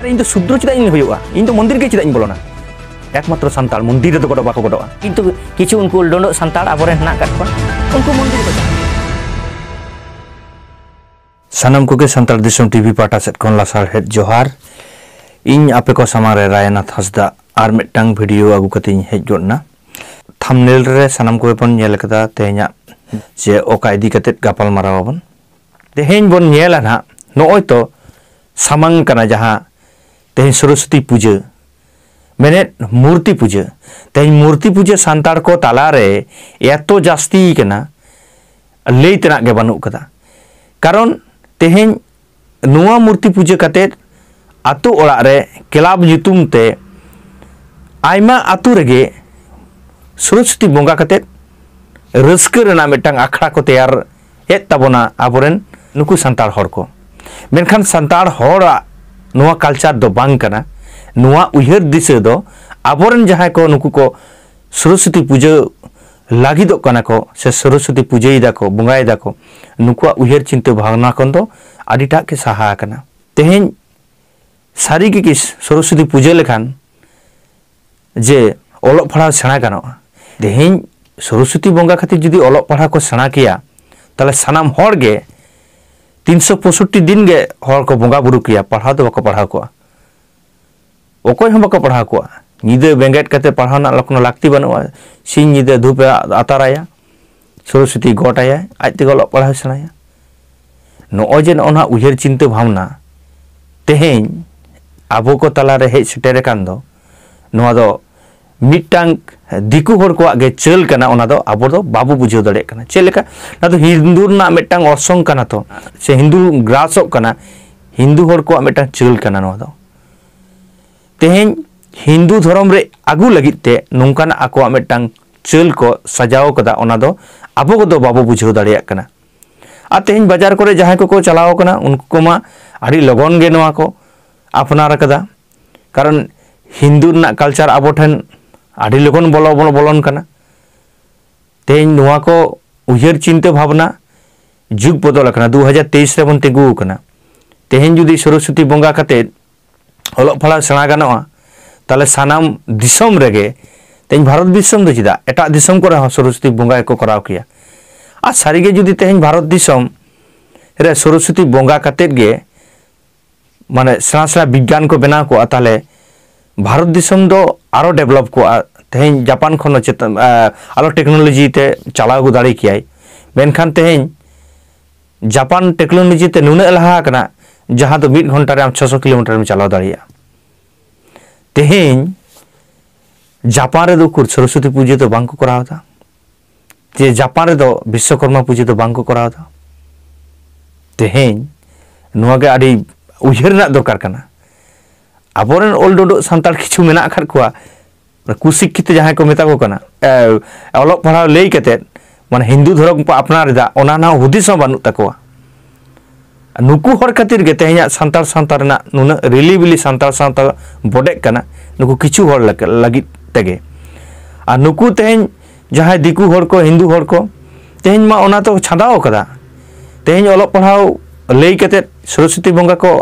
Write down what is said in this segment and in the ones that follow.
इन तो शुद्र चेदा इन तो मंदिर के चेदा बोलोना एकमात्र सान्ताल मंदिर रे तो बाको गडोआ किंतु किछु उनको डोंडो सान्ताल आबोरे हना काट को उनको मंदिर को सानम को के सान्ताल दिसम टीवी पाटा सेट कोन लासार हेड जोहार इन आपे को समारे रायनाथ हासदा आर मिटटांग वीडियो आगु कतिन हेज गोना थंबनेल रे सानम को पन नेल कदा तेहना जे ओका इदी कते गापल मारावबन तेहेन बन नेला ना नोय तो सामांग कना जहां तेहेन सरस्वती पूजा मैंने मूर्ति पूजा तेहेन मूर्ति पूजा सान्तार को तालारे एतो जास्ती कना लई तेना के बानु कदा कारण तेहेन नुआ मूर्ति पूजा कते आतु ओड़ा रे क्लब युतुम ते आयमा आतु रेगे सरस्वती बोंगा कते रस्कर रेना मिटांग आखड़ा को तैयार हेत ताबोना आबोरेन नुकु सान्ताल हर को मेनखान सान्ताल हरा नुआ कल्चर दो बांग कना नुआ उयहर दिसे दो आबोरेन जहां को नुकु को सरस्वती पूजा लागिदो कना को से सरस्वती पूजा इदा को बोंगाय दा को नुकुआ उयहर चिंता भावना कोन दो आदिटा के सहा कना तेहेन सारी की सरस्वती पूजा लेखान जे ओलो पढ़ा सेना गानो तेहेन सरस्वती बोंगा खातिर जुदी ओलो पढ़ा को सेना किया ताले सानाम हर गे 365 दिन गे हर को बोंगा बुरु किया पढ़ा तो बको पढ़ा को ओकोय हम बको पढ़ा को निदे बेंगेट कते पढ़ाना लखनो लागती बनुआ सिंह निदे धूप आताराया सरस्वती गोटाया आज ते ओलो पढ़ा सेनाया नो जे ओना उयहर चिंता भावना तेहेन आबो को तला रे हेज सेटेर कान दो नोआ दो मिटांग दिकु हर को आगे चल कना ओना दो आबो दो बाबू बुझाव दड़े कना चेलेका ना तो हिंदू ना मिटांग असंग कना तो से हिंदू ग्रासो कना हिंदू हर को मिटांग चल कना नोआ दो तेहेन हिंदू धर्म रे आगु लगिते नोंकाना आको मिटांग चल को सजाव कदा ओना दो आबो को दो बाबू बुझाव दड़े कना आ तेहेन बाजार करे जहां को चलाव कना उनको को मा आड़ी लगन गे नोआ को अपनार कदा कारण हिंदू ना कल्चर आबो ठन आड़ी लगन बोलन कना तेहेन नोआ को उयहर चिंता भावना जुग बदल कना 2023 रे बन तेगु कना तेहेन जुदी सरस्वती बोंगा कते ओलो फला सेना गानोआ ताले सानाम दिसम रेगे तेहेन भारत दिसम दो चिदा एटा दिसम को सरस्वती बोंगा को कराव किया आ सारीगे जुदी तेहेन भारत दिसम रे सरस्वती बोंगा कते गे माने सेना विज्ञान को बना को ताले भारत दिसम दो आरो डेवलप को तेहेन जापान खन चेतन आलो टेक्नोलॉजी ते चलाव गो दाड़ी कियाय मेनखान तेहेन जापान टेक्नोलॉजी ते नुना लहा कना जहां तो 1 घंटा रे 600 किलोमीटर में चलाव दाड़िया तेहेन जापान रे दो सरस्वती पूजा तो बांको करावता जे जापान रे दो विश्वकर्मा पूजा तो बांको करावता तेहेन नुआ गे आडी उयहर ना दरकार कना आबोरेन ओल डोडो सान्ताल किछु मेना खार कोआ कुशिक्षित जहां को मेता को कना ओलो पढ़ा लई कते माने हिंदू धर्म को अपनार दा ओना ना हुदिस बानु तकोआ नुकु हर खातिर गे तेहया सान्ताल ना नुना रिलीबिली सान्ताल बडे कना नुकु किछु हर लगी तेगे आ नुकु तेहन जहां दिकु हर को हिंदू हर को तेहन मा ओना तो छादाव कदा तेहन ओलो पढ़ाव लई कते सरस्वती बोंगा को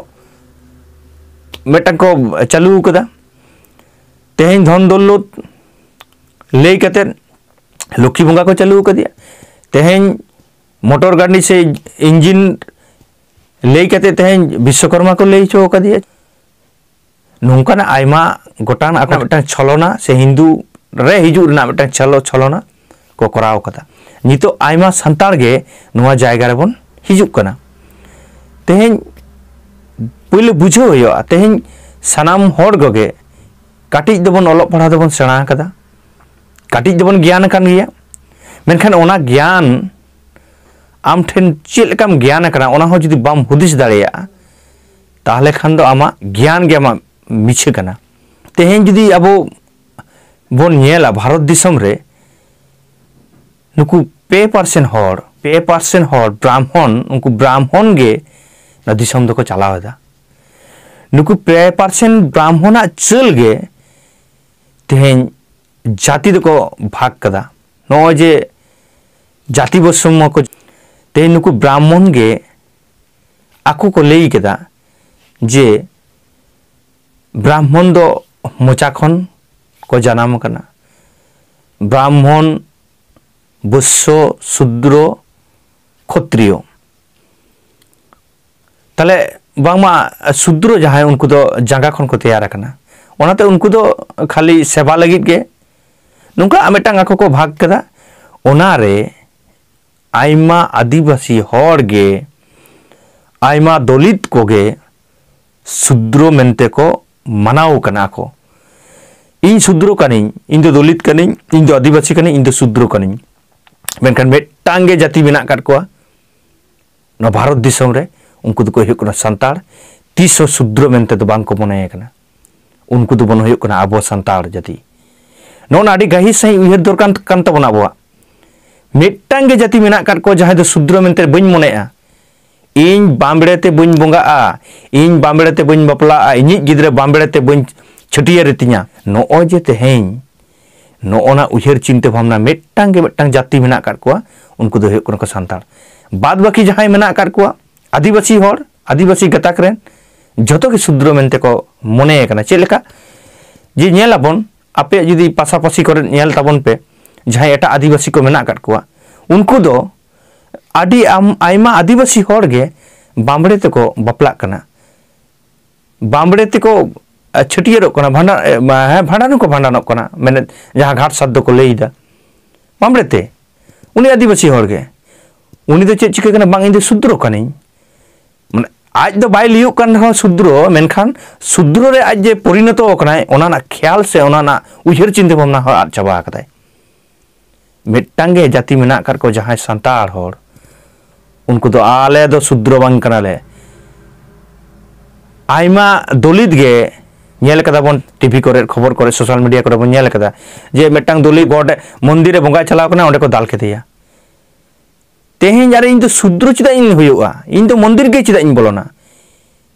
मेटा को चालू कदा तेहेन धन दौलत लई कते लक्ष्मी बोंगा को चालू कदिया तेहेन मोटर गाड़ी से इंजिन लई कते तेहेन विश्वकर्मा को लई चो कदिया नोंकाना आयमा गोटान आका मेटा छलना से हिंदू रे हिजु ना मेटा छलना को कराव कदा नितो आयमा सान्ताल गे नोआ जायगा रे बन हिजु कना तेहेन पहले बुझाव होया तेहेन सानाम हर गगे काटिज दबन ओलो पढ़ा दबन सेना कदा काटिज दबन ज्ञान कान गया मेनखान ओना ज्ञान आम ठेन चेलकम ज्ञान कना ओना हो जुदी बाम हुदिस दाड़िया ताहले खान दो आमा ज्ञान गे आमा मिछे कना तेहेन जुदी अबो बन नेला भारत दिसम रे नुकु 2% हर ब्राह्मण उनको ब्राह्मण गे ना दिसम दो को चलाव दा नुकु 2% ब्राह्मणा चल गे तेहेन जाति दो को भाग कदा नो जे जाति बसम को तेहेन नुकु ब्राह्मण गे आकु को लई केदा जे ब्राह्मण दो मोचा खन को जनाम कना ब्राह्मण वैश्य शूद्र क्षत्रिय तले बांगमा शूद्र जहां उनको दो जांगा खन को तैयार करना ओनाते उनको दो खाली सेवा लगित गे नुका मिटांग आको को भाग कदा ओनारे आइमा आदिवासी हर गे आइमा दलित को गे शूद्र मेनते को मनाव कना को इन शूद्र कनिं इन दो दलित कनिं इन दो आदिवासी कनिं इन दो शूद्र कनिं मेनखान मिटांग गे जाति मेना काट कोआ न भारत दिसम रे उनको दो को हुयुक कना संतार तीसो शूद्र मेनते दो बांग को मने कना उनको दो बन हुयुक कना आबो संतार जाति नोन आदि गाही सही उयहर दरकान कान तबना आबो मिटांग गे जाति मेना काट को जहां दो शूद्र मेनते बइन मनेआ इन बांबड़ेते बइन बोंगाआ इन बांबड़ेते बइन बापलाआ इनि गिद्रे बांबड़ेते बइन छटियर तिया नो जे तेहें नोना उयहर चिंता भावना मिटांग जाति मेना काट को उनको दो हुयुक कना को संतार बाद बाकी जहां मेना काट को आदिवासी हर आदिवासी गताक रेन जतो के शूद्र मेनते को मने कना चेलेका जे नेलाबन आपे जुदी पासापासी करे नेल ताबन पे जहां एटा आदिवासी को मेना काट को उनको दो आदि आइमा आदिवासी हर गे बांबड़े ते को बापला कना बांबड़े ते को छटियरो कना भांडान को भांडानो कना मैंने जहां घाट शब्द को लेइदा बांबड़े ते उनी आदिवासी हर गे उनी दो चेक चिका कना बांग इन दो शूद्र कनी माने आज दो बाय लियो कन हो शूद्र मेनखान शूद्र रे आज जे परिणतो कनाय ओना ना ख्याल से ओना ना उयहर चिंता भावना हो आद चाबा कदाय मिटांगे जाति मेना कर को जहां संतार हर उनको तो आले दो शूद्र बांग कनाले आइमा दलित गे नेल कदा बन टीवी करे खबर करे सोशल मीडिया करे बन नेल कदा जे मिटांग दलित गोड मंदिर रे बंगा चलाव कना ओंडे को दाल केतेया तेहें जारे इन तो शूद्र चिदा इन हुयुआ इन तो मंदिर गे चिदा इन बोलोना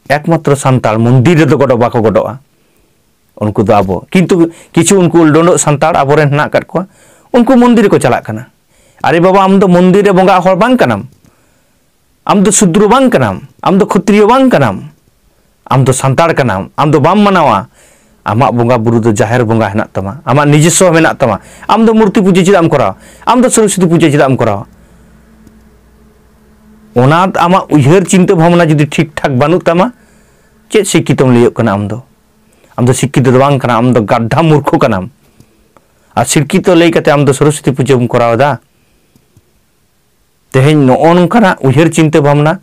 एकमात्र संताल मंदिर रे दो गोडो बाको गोडोआ उनको दो आबो किंतु किछु उनको उलडोंडो संताल आबोरेन हना काट को उनको मंदिर को चला कना अरे बाबा आम दो मंदिर रे बंगा हर बांग कनाम आम दो शूद्र बांग कनाम आम दो क्षत्रिय बांग कनाम आम दो संताल कनाम आम दो बाम मनावा आमा बंगा बुरु दो जाहेर बंगा हेना तमा आमा निजस्व मेना तमा आम दो मूर्ति पूजा चिदाम कराव आम दो सरस्वती पूजा चिदाम कराव ओना आमा उयहर चिंता भावना जुदी ठीक ठाक बानु तमा चे शिक्षितम लियो कना आम दो शिक्षित दो बांग कना आम दो गाड्ढा मूर्ख कनाम आ शिक्षित लई कते आम दो सरस्वती पूजा बम करावदा तेहें नो नोंकाना उयहर चिंता भावना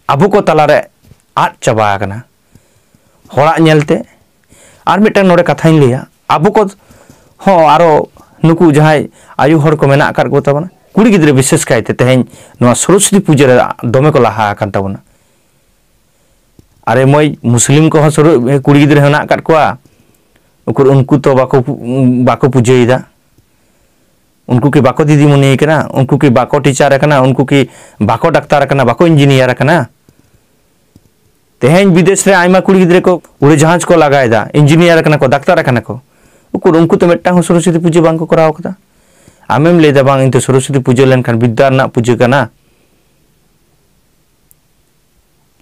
आबो को तलारे आद चाबा कना होड़ा नेलते आर मिटन नोडे कथाइन लिया आबो को हो आरो नुकु जहाय आयु हर को मेना आकार को तबना कुड़ी गिद्रे विशेष कायते तेहें नोआ सरस्वती पूजा रे दमे को लाहा कान तबना अरे मई मुस्लिम को हो कुड़ी गिद्रे हेना आकार कोआ उनको तो बाको पूजेदा उनको की बाको दीदी मुनि कना उनको की बाको टीचर कना उनको की बाको डाक्तार कना बाको इंजीनियर कना तेहें विदेश रे आइमा कुड़ी गिद्रे को उड़े जहाज को लगायदा इंजीनियर कना को डाक्तार कना को उनको तो मिटांग सरस्वती पूजा बांग को कराव कदा आमेम लेदा बांग इन तो सरस्वती पूजा लेन खान विद्या रना पूजा कना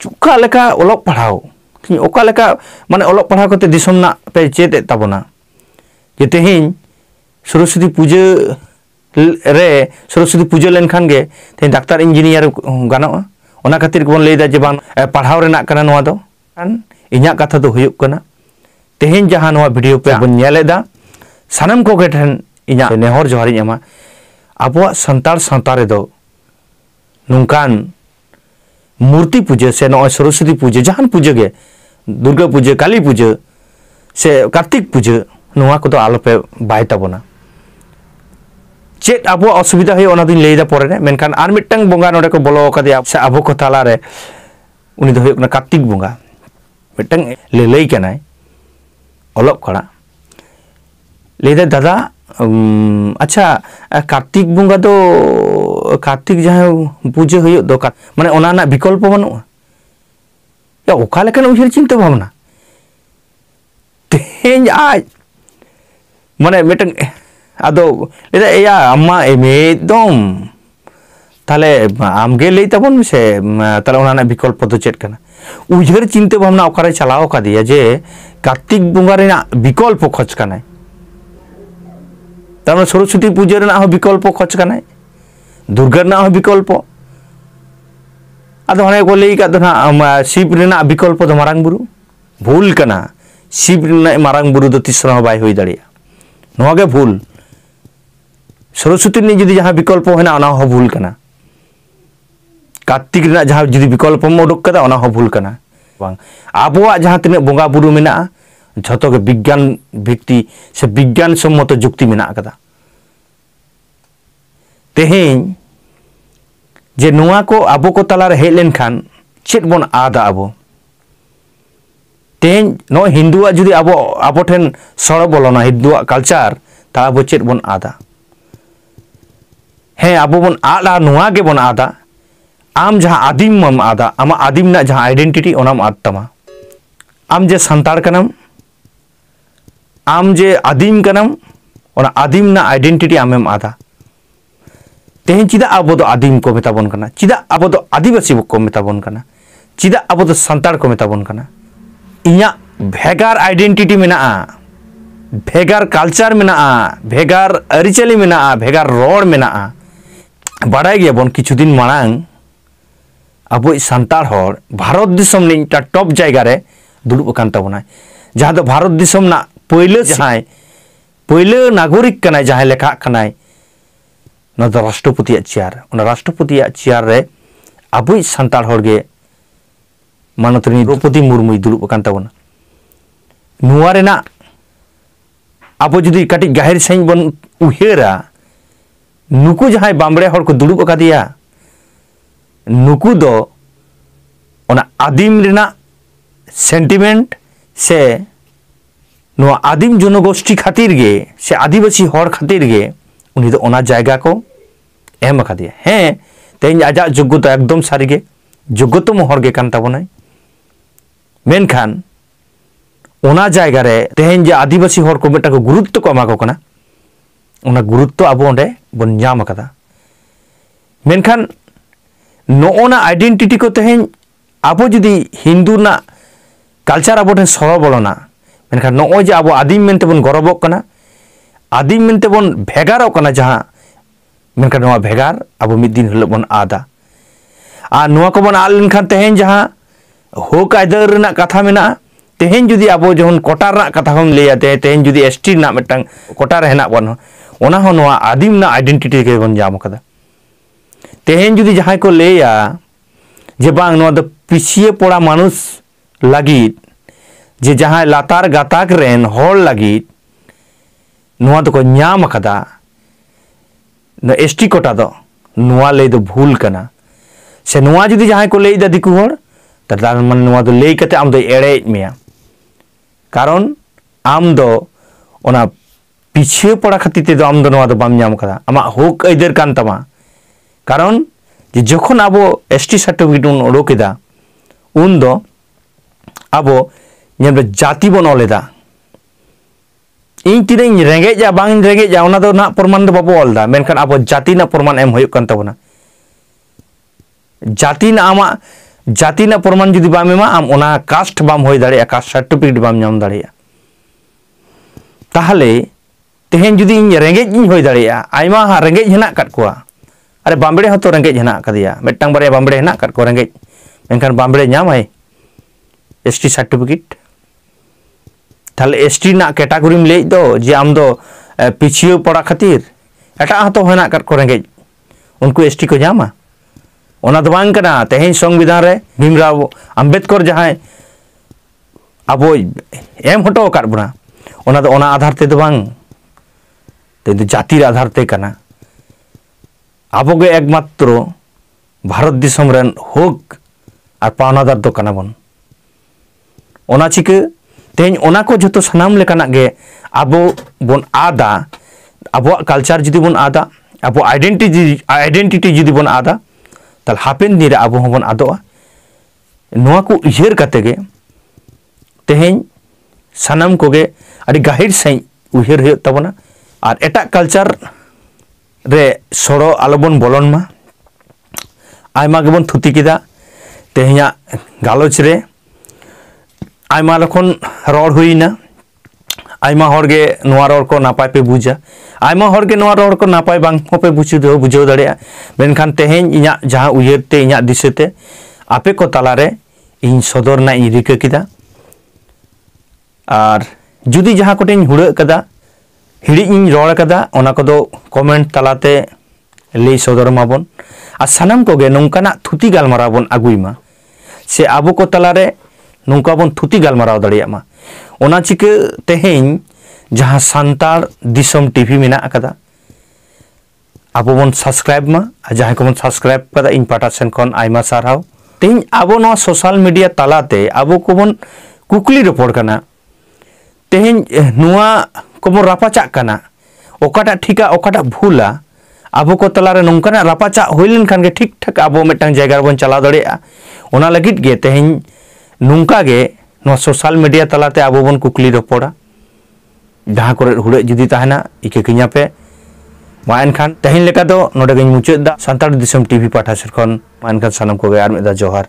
चुका लेका ओलक पढ़ाओ ओका लेका माने ओलक पढ़ाव कते दिसम ना पे चेत ताबोना जे तेहें सरस्वती पूजा रे सरस्वती पूजा लेन खान गे तेहें डाक्तार इंजीनियर गानोआ ओना खातिर कोन लेदा जे बांग पढ़ाव रेना कना नोआ दो इन्या कथा दो हुयुक कना तेहें जहां नोआ वीडियो पे बन नेलेदा सानम को गेठन इन्या नेहर जोहारिन एमा आबो संतार सावता रे दो नुंकान मूर्ति पूजा से नोआ सरस्वती पूजा जहां पूजा गे दुर्गा पूजा काली पूजा से कार्तिक पूजा नोआ को तो आलो पे बाय ताबोना चेत आबो असुविधा है ओना दिन लेदा परे रे मेनखान आर मिटटांग बंगा नोडे को बोलो कदिया से आबो को ताला रे उनी दो हुयुक ना कार्तिक बंगा मिटटांग लेलै कनाय ओलक कड़ा लेदा दादा अच्छा कार्तिक बंगा दो कार्तिक जहां पूजा हुयुक दो माने ओना ना विकल्प बनुआ या ओका लेकन उयहर चिंता भावना तेहें आज माने मिटटांग आदो लेदा या अम्मा एकदम ताले आमगे लई ताबन से ताले ओना ना विकल्प दो चेत कना उजर चिंता भावना ओकारे चलाव का दिया जे कार्तिक बंगा रेना विकल्प खोज कनाय तार सरस्वती पूजा रेना हो विकल्प खोज कनाय दुर्गा रेना हो विकल्प आदो हने को लई का दो ना शिव रेना विकल्प दो मारांग बुरु भूल कना शिव रेना मारांग बुरु दो तीसरा बाय होई दाड़िया नोआ गे भूल सरस्वती ने जुदी जहां विकल्प होना ओना हो भूल कना कार्तिक रेना जहां जुदी विकल्प उडुक कदा ओना हो भूल कना बांग आबोआ जहां तिने बोंगा बुरु मेना झतो के विज्ञान भित्ति से विज्ञान सम्मत जुक्ति मेना कदा तेहें जे नोआ को आबो को तलार हेज लेन खान चेत बोन आदा आबो तेहें नो हिंदुआ जुदी आबो आबो ठेन सड़ बोलोना हिंदुआ कल्चर ता आबो चेत बोन आदा हे आबो बोन आदा नोआ के बोन आदा आम जहां आदिम मम आदा आमा आदिम ना जहां आइडेंटिटी ओनाम आद तमा आम जे संताड़ कनम आम जे आदिम कनम ओना आदिम ना आइडेंटिटी आमेम आदा तेहें चिदा आबो दो आदिम को मेताबोन कना चिदा आबो दो आदिवासी को मेताबोन कना चिदा आबो दो संताड़ को मेताबोन कना इया भेगार आइडेंटिटी मेना भेगार कल्चर मेना भेगार अरिचली मेना भेगार रोड मेना बाड़ाय गया बोन किछु दिन मांग अब सानतार हर भारत दिसम ने टॉप जायगा रे दुड़ुब अकान ताबोना जहां दो भारत दिसम ना पहले नागरिक कनाय जहां लेखा कनाय ना दो राष्ट्रपति चेयर ओना राष्ट्रपति चेयर रे अब सानतार हर गे मानतनी द्रौपदी मुर्मू दुड़ुब अकान ताबोना नुआ रेना अब जुदी काटी गाहिर सही बन उहेरा नुकु जहां बामबड़े हर को दुड़ुब अकादिया नुकु दो ओना आदिम रेना सेंटिमेंट से नुआ आदिम जनगोष्ठी खातिर गे से आदिवासी हर खातिर गे उनी दो ओना जायगा को एम अकादिया हें तेज आजा योग्यता एकदम सारी गे योग्यतम हर गे कान ताबोनाय मेनखान ओना जायगा रे तेहें जे आदिवासी हर को मेटा को गुरुत्व को एमा को कना ओना गुरुत्व अब ओंडे बन नाम अकादा मेनखान नोना आइडेंटिटी को तेहें अब जुदी हिंदू ना कल्चर अब ठेन सर बोलोना मेनखान नो जे अब आदिम मेनते बन गौरवक कना आदिम मेनते बन भेगारक कना जहां मेनखान नोआ भेगार अब मिद दिन हिलो बन आदा आ नोआ को बन आल लेनखान तेहें जहां होक आयदार रेना कथा मेना तेहें जुदी अब जहन कोटार ना कथा हम लेया तेहें जुदी एसटी ना मिदटांग कोटार हेना बन ओना हो नोआ आदिम ना आइडेंटिटी के बन जाम कदा तेहें जुदी जहां को लेया जे बांग नोआ दो पिछिए पड़ा मानुष लागित जे जहां लातार गाताक रेन हर लागित नोआ दो को न्याम कदा न एसटी कोटा दो नोआ ले दो भूल कना से नोआ जुदी जहां को लेदा दिकु हर तार मन नोआ दो लेई कते आम दो एड़े मेया कारण आम दो ओना पिछिए पड़ा खातिर ते दो आम दो नोआ दो बाम न्याम कदा आमा होक आइदार कान तमा कारण जे जखन अब एसटी सार्टिफिकेट उन ओडोकेदा उन दो अब जाति बन ओलेदा इन तीन रेंगेजा बांग रेंगेजा ओना दो ना प्रमाण दो बाबो ओलदा मेनखान अब जाति ना प्रमाण एम होय कान ताबोना जाति ना आमा जाति ना प्रमाण जुदी बाम एमा आम ओना कास्ट बाम होय दाड़िया कास्ट सार्टिफिकेट बाम नाम दाड़िया ताहले तेहेन जुदी इन रेंगेज इन होय दाड़िया आइमा हा रेंगेज हेना काट कोआ अरे बामबड़े हो तो रेंगेज हेना कदिया मेटटांग बारे बामबड़े हेना काट को रेंगेज मेनखान बामबड़े नामाय एसटी सार्टिफिकेट ताहले एसटी ना कैटेगरी में ले दो जे आम दो पिछिए पड़ा खातिर एटा हतो हेना काट को रेंगेज उनको एसटी को जामा ओना दो बांग कना तेहेन संविधान रे भीमराव अंबेडकर जहां अब एम हटो काट बना ओना दो ओना आधार ते दो बांग ते जाति आधार ते कना अब गे एकमात्र भारत दिसम रेन होक और पावनादार दो कना बन ओना चिके तेज ओना को जो सानाम लेकाना गे अब बन आदा अब कल्चर जुदी बन आदा अब आइडेंटिटी जुदी बन आदा ताल हापेन दिन अब बन आदोआ नोआ को उयहर कते गे तेहें सानाम को गे अड़ी गाहिर सही उयहर हुयुग ताबोना और एटा कल्चर रे सड़ो आलोबन बोलन मा आयमा गेबन थुति केदा तेहना गालोच रे आयमा लखन रोड हुईना आयमा हरगे नोआ रोड को नापाय पे बुझा आयमा हरगे नोआ रोड को नापाय बांग पे बुझाव दाड़ेया मेनखान तेहेन इᱧᱟᱜ जहां उयहरते इᱧाᱜ दिशते आपे को तालारे इन सदरना इन रिका किदा और जुदी जहां कोटेन हुड़ा कदा हिड़ी इन रोड़ कदा ओना कोदो कमेंट तालाते लई सदर माबन आ सानाम कोगे नोंकाना थुती गालमाराव बन आगुइमा से आबो को तालारे नोंका बन थुती गालमाराव दाड़ियामा ओना चिके तेहेन जहां सांतार दिसम टीवी मेना कदा आबो बन सब्सक्राइब मा जहां को बन सब्सक्राइब कदा इन पाटा सेन खन आयमा सारहाव तेहेन आबो नो सोशल मीडिया तालाते आबो को बन कुकली रपड़ कना तेहेन नुआ को बन रापाचा कना ओकाटा ठीका ओकाटा भूला आबो को तलारे नोंकाना रापाचा होइलन खान गे ठीक ठाक आबो मेटांग जायगा बन चला दड़ेया ओना लगित गे तेहेन नोंका गे नो सोशल मीडिया तलाते आबो बन कुकली रपड़ा जहां करे हुड़े जुदी ताहना इके किnya पे मा एनखान तेहेन लेका दो नोडे गिन मुचाद दा सान्ताड़ दिसम टीवी पाठा सेर खन मा एनखान सानाम को गे आर मिदा जोहार।